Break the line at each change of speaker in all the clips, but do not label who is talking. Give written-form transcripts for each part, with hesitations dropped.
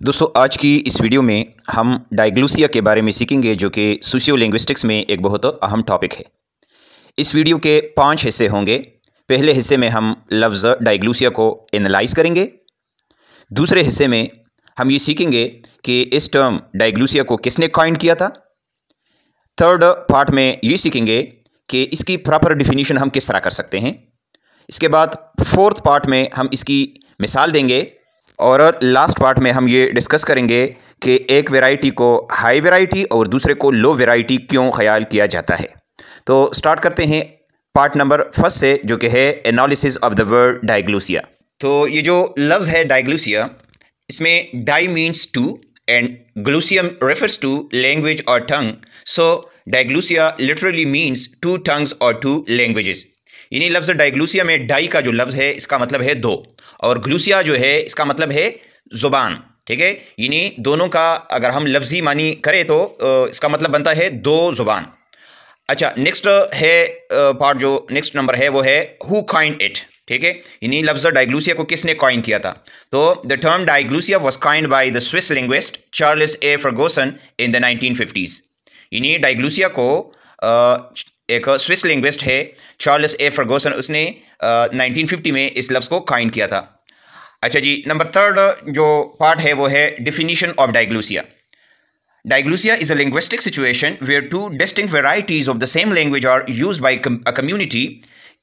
दोस्तों आज की इस वीडियो में हम डायग्लूसिया के बारे में सीखेंगे जो कि सोशियो लिंग्विस्टिक्स में एक बहुत अहम टॉपिक है। इस वीडियो के 5 हिस्से होंगे। पहले हिस्से में हम लफ्ज़ डायग्लूसिया को एनालाइज करेंगे। दूसरे हिस्से में हम ये सीखेंगे कि इस टर्म डायग्लूसिया को किसने कॉइन किया था। थर्ड पार्ट में ये सीखेंगे कि इसकी प्रॉपर डिफिनीशन हम किस तरह कर सकते हैं। इसके बाद फोर्थ पार्ट में हम इसकी मिसाल देंगे और लास्ट पार्ट में हम ये डिस्कस करेंगे कि एक वैरायटी को हाई वैरायटी और दूसरे को लो वैरायटी क्यों ख्याल किया जाता है। तो स्टार्ट करते हैं पार्ट नंबर फर्स्ट से, जो कि है analysis of the word diglossia. तो ये जो लफ्ज़ है डायग्लूसिया, इसमें di means two and glossium refers to language और tongue. So diglossia literally means two tongues और टू लैंग्वेजेस। यानी लफ्ज़ डायग्लूसिया में डाई का जो लफ्ज़ है इसका मतलब है दो, और ग्लूसिया जो है इसका मतलब है ज़ुबान। ठीक है, यानी दोनों का अगर हम लफ्ज़ी मानी करें तो इसका मतलब बनता है दो ज़ुबान। अच्छा, नेक्स्ट है पार्ट, जो नेक्स्ट नंबर है वो है हु कॉइन्ड इट। ठीक है, यानी लफ्ज़ डायग्लूसिया को किसने कॉइन किया था। तो the term diglossia was coined by the Swiss linguist Charles A Ferguson in the 1950s। यानी डायग्लूसिया को एक स्विस लिंग्विस्ट है चार्ल्स ए फर्गुसन, उसने 1950 में इस लफ्ज़ को कॉइन किया था। अच्छा जी, नंबर थर्ड जो पार्ट है वो है definition of diglossia. Diglossia is a linguistic situation where two distinct varieties of the same language are used by a community,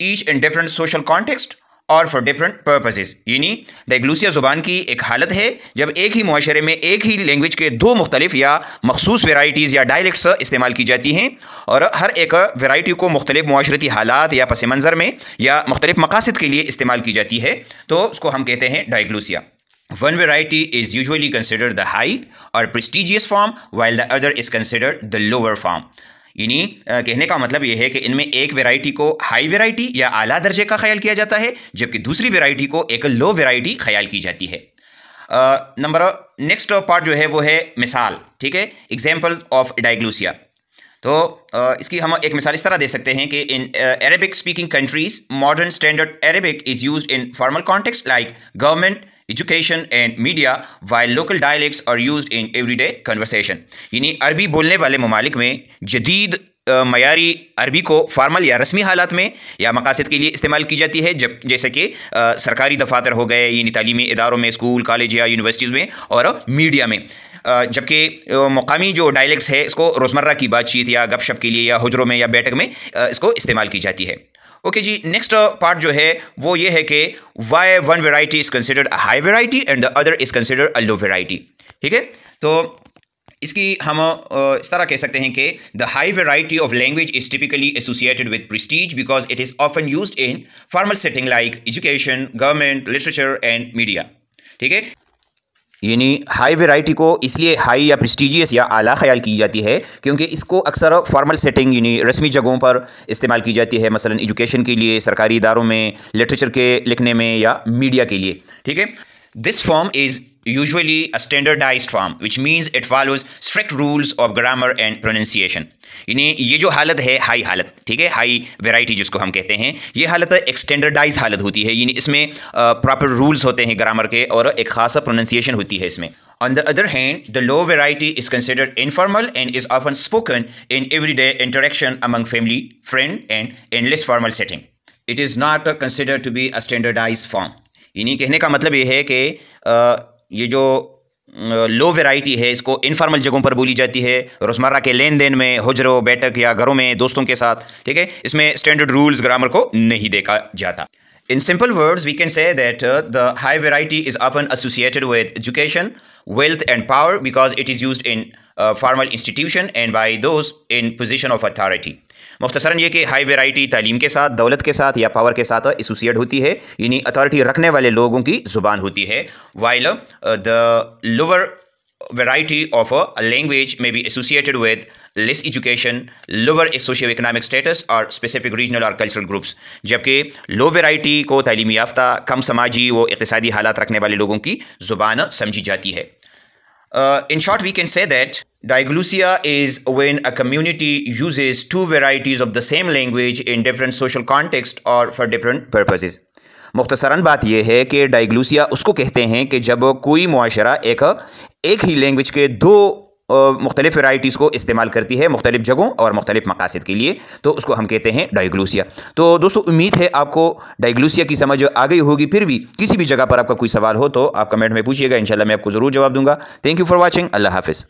each in different social context or for different purposes। यानी डायग्लूसिया ज़ुबान की एक हालत है जब एक ही मुआशरे में एक ही लैंग्वेज के दो मुख्तलिफ या मखसूस वेराइटीज़ या डायलेक्ट्स इस्तेमाल की जाती हैं, और हर एक वेराइटी को मुख्तलिफ मुआशरती हालात या पस मंज़र में या मुख्तलिफ मकासद के लिए इस्तेमाल की जाती है, तो उसको हम कहते हैं डायग्लूसिया। One variety is usually considered the high or prestigious form, while the other is considered the lower form। यानी कहने का मतलब यह है कि इनमें एक वैरायटी को हाई वैरायटी या आला दर्जे का ख्याल किया जाता है, जबकि दूसरी वैरायटी को एक लो वैरायटी ख्याल की जाती है। नंबर नेक्स्ट पार्ट जो है वो है मिसाल। ठीक है, एग्जाम्पल ऑफ डायग्लूसिया। तो इसकी हम एक मिसाल इस तरह दे सकते हैं कि in Arabic speaking countries modern standard Arabic is used in formal context like government, education and media, while local dialects are used in everyday conversation. यानी अरबी बोलने वाले ममालिक में जदीद मयारी अरबी को फार्मल या रस्मी हालात में या मकासद के लिए इस्तेमाल की जाती है, जब जैसे कि सरकारी दफातर हो गए, यानी तालीमी इदारों में, स्कूल, कॉलेज या यूनिवर्सिटीज़ में, और मीडिया में। जबकि मुकामी जो डायलेक्ट्स है इसको रोज़मर्रा की बातचीत या गपशप के लिए या हुजरों में या बैठक में इसको इस्तेमाल की जाती है। ओके जी, नेक्स्ट पार्ट जो है वो ये है कि why one variety is considered a high variety and the other is considered a low variety. ठीक है, तो इसकी हम इस तरह कह सकते हैं कि the high variety of language is typically associated with Prestige because it is often used in formal setting like education, government, literature and media. ठीक है, यानी हाई वैरायटी को इसलिए हाई या प्रेस्टीजियस या आला ख्याल की जाती है क्योंकि इसको अक्सर फॉर्मल सेटिंग यानी रस्मी जगहों पर इस्तेमाल की जाती है, मसलन एजुकेशन के लिए, सरकारी इदारों में, लिटरेचर के लिखने में या मीडिया के लिए। ठीक है, this form is usually a standardized form which means it follows strict rules of grammar and pronunciation। यानी ये जो हालत है हाई हालत, ठीक है, हाई वैरायटी जिसको हम कहते हैं, ये हालत एक स्टैंडर्डाइज हालत होती है, यानी इसमें प्रॉपर रूल्स होते हैं ग्रामर के और एक खासा प्रोनाउंसिएशन होती है इसमें। On the other hand, the low variety is considered informal and is often spoken in everyday interaction among family, friend and in less formal setting। It is not considered to be a standardized form। यानी कहने का मतलब ये है कि ये जो लो variety है इसको इनफॉर्मल जगहों पर बोली जाती है, रोज़मर्रा के लेन देन में, हुजरों, बैठक या घरों में दोस्तों के साथ। ठीक है, इसमें स्टैंडर्ड रूल्स ग्रामर को नहीं देखा जाता। In simple words, we can say that the high variety is often associated with education, wealth and power because it is used in formal institution and by those in position of authority। मुख्तसरन ये कि high variety तालीम के साथ, दौलत के साथ या power के साथ एसोसिएट होती है, यानी अथॉरिटी रखने वाले लोगों की ज़ुबान होती है, while the lower variety of a language may be associated with less education, lower socio-economic status or specific regional or cultural groups। जबकि लो वैरायटी को तालीमी याफ्ता, कम समाजी व इक़्तिसादी हालात रखने वाले लोगों की ज़ुबान समझी जाती है। In short, we can say that diglossia is when a community uses two varieties of the same language in different social context or for different purposes। मुख्तसरन बात यह है कि डायग्लूसिया उसको कहते हैं कि जब कोई मुआशरा एक एक ही लैंग्वेज के दो मुख्तलिफ वैराइटीज़ को इस्तेमाल करती है मुख्तलिफ जगहों और मुख्तलिफ मकासद के लिए, तो उसको हम कहते हैं डायग्लूसिया। तो दोस्तों उम्मीद है आपको डायग्लूसिया की समझ आ गई होगी। फिर भी किसी भी जगह पर आपका कोई सवाल हो तो आप कमेंट में पूछिएगा, इंशाल्लाह मैं आपको ज़रूर जवाब दूंगा। Thank you for watching. अल्लाह हाफिज़।